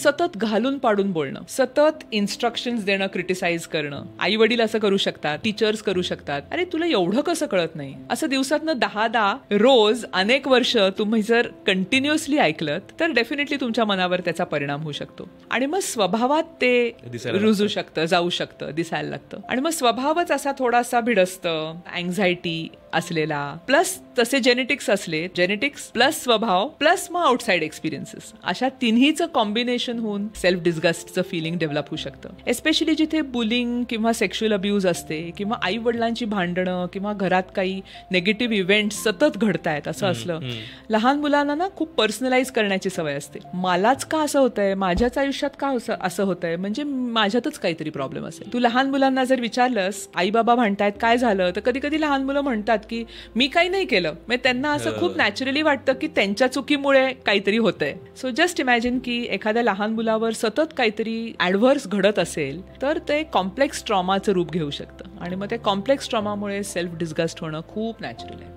सतत घालून पाडून बोलणं, सतत इन्स्ट्रक्शन्स देणं, क्रिटिसाइज करणं. आई वडील असं करू शकतात, टीचर्स करू शकतात. अरे तुला एवढं कसं कळत नाही, असं दिवसातनं 10 रोज अनेक वर्ष तुम्ही जर कंटिन्युअसली ऐकलं तर डेफिनेटली तुमच्या मनावर त्याचा परिणाम होऊ शकतो. आणि मग स्वभावात ते रुजू शकतं, जाऊ शकतं, दिसायला लागतं. आणि मग स्वभावच असा थोडासा भिडस्त, अँझायटी असलेला, प्लस तसे जेनेटिक्स असले, जेनेटिक्स प्लस स्वभाव प्लस मग आउटसाइड एक्सपिरियन्सेस, अशा तिन्हीचं कॉम्बिनेशन होऊन सेल्फ डिस्गस्टचं फिलिंग डेव्हलप होऊ शकतं. एस्पेशली जिथे बुलिंग किंवा सेक्शुअल अब्यूज असते, किंवा आई वडिलांची भांडणं, किंवा घरात काही नेगेटिव्ह इव्हेंट सतत घडतायत असं असलं, लहान मुलांना ना खूप पर्सनलाइज करण्याची सवय असते. मलाच का असं होतंय, माझ्याच आयुष्यात का असं होतंय, म्हणजे माझ्यातच काहीतरी प्रॉब्लेम असेल. तू लहान मुलांना जर विचारलंस आई बाबा भांडतायत काय झालं, तर कधी कधी लहान मुलं म्हणतात की मी काही नाही केलं. म्हणजे त्यांना असं खूप नॅचरली वाटतं की त्यांच्या चुकीमुळे काहीतरी होतंय. सो जस्ट इमॅजिन की एखाद्या लहान मुलावर सतत काहीतरी ऍडव्हर्स घडत असेल तर ते कॉम्प्लेक्स ट्रॉमाचं रूप घेऊ शकतं. आणि मग ते कॉम्प्लेक्स ट्रॉमामुळे सेल्फ डिस्गस्ट होणं खूप नॅचरल आहे.